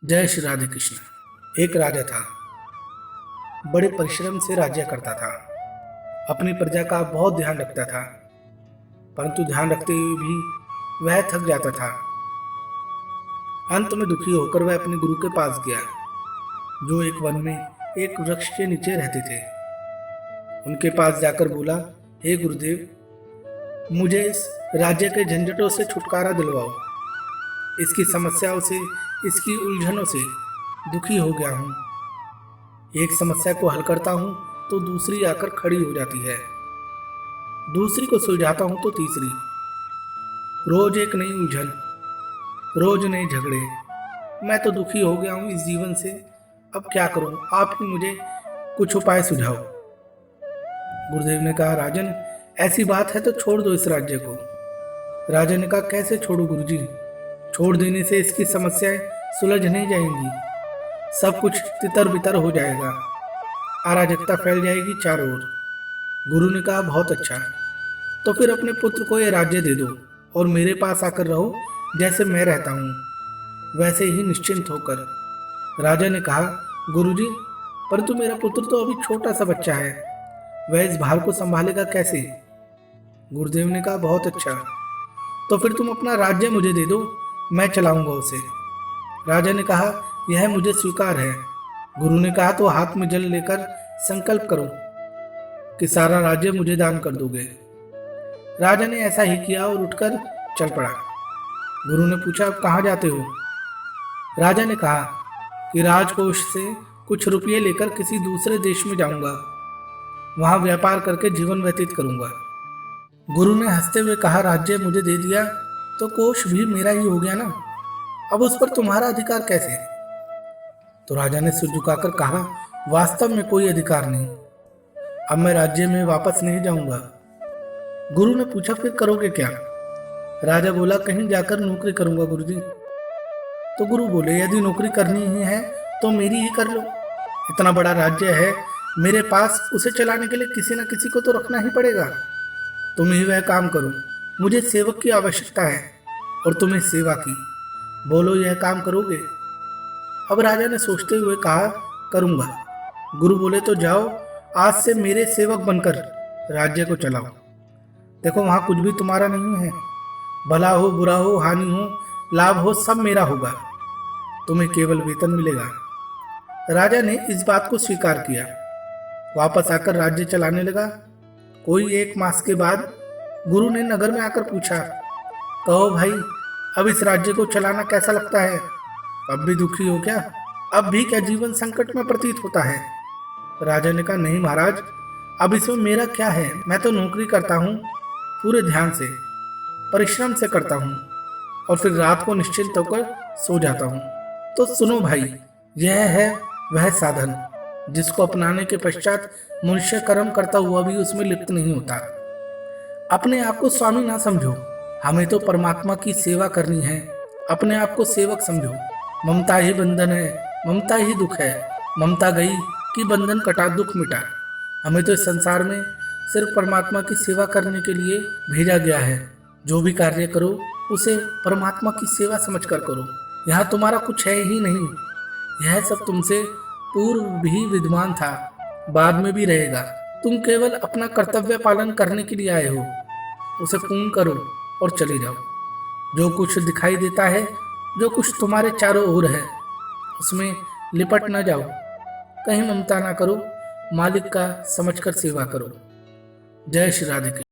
जय श्री राधे कृष्ण। एक राजा था, बड़े परिश्रम से राज्य करता था। अपनी प्रजा का बहुत ध्यान रखता था, परंतु ध्यान रखते हुए भी वह थक जाता था। अंत में दुखी होकर वह अपने गुरु के पास गया, जो एक वन में एक वृक्ष के नीचे रहते थे। उनके पास जाकर बोला, हे गुरुदेव, मुझे इस राज्य के झंझटों से छुटकारा दिलवाओ। इसकी समस्याओं से, इसकी उलझनों से दुखी हो गया हूँ। एक समस्या को हल करता हूँ तो दूसरी आकर खड़ी हो जाती है, दूसरी को सुलझाता हूँ तो तीसरी। रोज एक नई उलझन, रोज नए झगड़े। मैं तो दुखी हो गया हूँ इस जीवन से। अब क्या करूँ? आप ही मुझे कुछ उपाय सुझाओ। गुरुदेव ने कहा, राजन, ऐसी बात है तो छोड़ दो इस राज्य को। राजा ने कहा, कैसे छोड़ू गुरुजी? छोड़ देने से इसकी समस्याएं सुलझ नहीं जाएंगी, सब कुछ तितर बितर हो जाएगा, अराजकता फैल जाएगी चारों ओर। गुरु ने कहा, बहुत अच्छा, तो फिर अपने पुत्र को यह राज्य दे दो और मेरे पास आकर रहो, जैसे मैं रहता हूँ वैसे ही निश्चिंत होकर। राजा ने कहा, गुरुजी, परंतु मेरा पुत्र तो अभी छोटा सा बच्चा है, वह इस भार को संभालेगा कैसे? गुरुदेव ने कहा, बहुत अच्छा, तो फिर तुम अपना राज्य मुझे दे दो, मैं चलाऊंगा उसे। राजा ने कहा, यह मुझे स्वीकार है। गुरु ने कहा, तो हाथ में जल लेकर संकल्प करो कि सारा राज्य मुझे दान कर दोगे। राजा ने ऐसा ही किया और उठकर चल पड़ा। गुरु ने पूछा, अब कहाँ जाते हो? राजा ने कहा कि राजकोष से कुछ रुपये लेकर किसी दूसरे देश में जाऊंगा, वहां व्यापार करके जीवन व्यतीत करूंगा। गुरु ने हंसते हुए कहा, राज्य मुझे दे दिया तो कोष भी मेरा ही हो गया ना, अब उस पर तुम्हारा अधिकार कैसे? तो राजा ने सिर झुकाकर कहा, वास्तव में कोई अधिकार नहीं, अब मैं राज्य में वापस नहीं जाऊंगा। गुरु ने पूछा, फिर करोगे क्या? राजा बोला, कहीं जाकर नौकरी करूंगा गुरुजी। तो गुरु बोले, यदि नौकरी करनी ही है तो मेरी ही कर लो, इतना बड़ा राज्य है मेरे पास, उसे चलाने के लिए किसी न किसी को तो रखना ही पड़ेगा। तुम ही वह काम करो, मुझे सेवक की आवश्यकता है और तुम्हें सेवा की। बोलो, यह काम करोगे? अब राजा ने सोचते हुए कहा, करूंगा। गुरु बोले, तो जाओ, आज से मेरे सेवक बनकर राज्य को चलाओ। देखो, वहां कुछ भी तुम्हारा नहीं है, भला हो, बुरा हो, हानि हो, लाभ हो, सब मेरा होगा, तुम्हें केवल वेतन मिलेगा। राजा ने इस बात को स्वीकार किया, वापस आकर राज्य चलाने लगा। कोई 1 मास के बाद गुरु ने नगर में आकर पूछा, कहो भाई, अब इस राज्य को चलाना कैसा लगता है? अब भी दुखी हो क्या? अब भी क्या जीवन संकट में प्रतीत होता है? राजा ने कहा, नहीं महाराज, अब इसमें मेरा क्या है, मैं तो नौकरी करता हूँ, पूरे ध्यान से, परिश्रम से करता हूँ और फिर रात को निश्चिंत होकर सो जाता हूँ। तो सुनो भाई, यह है वह साधन जिसको अपनाने के पश्चात मनुष्य कर्म करता हुआ भी उसमें लिप्त नहीं होता। अपने आप को स्वामी ना समझो, हमें तो परमात्मा की सेवा करनी है। अपने आप को सेवक समझो। ममता ही बंधन है, ममता ही दुख है, ममता गई कि बंधन कटा, दुख मिटा। हमें तो इस संसार में सिर्फ परमात्मा की सेवा करने के लिए भेजा गया है। जो भी कार्य करो उसे परमात्मा की सेवा समझकर करो। यहाँ तुम्हारा कुछ है ही नहीं, यह सब तुमसे पूर्व भी विद्यमान था, बाद में भी रहेगा। तुम केवल अपना कर्तव्य पालन करने के लिए आए हो, उसे पूर्ण करो और चले जाओ। जो कुछ दिखाई देता है, जो कुछ तुम्हारे चारों ओर है, उसमें लिपट न जाओ, कहीं ममता ना करो, मालिक का समझकर सेवा करो। जय श्री राधे कृष्ण।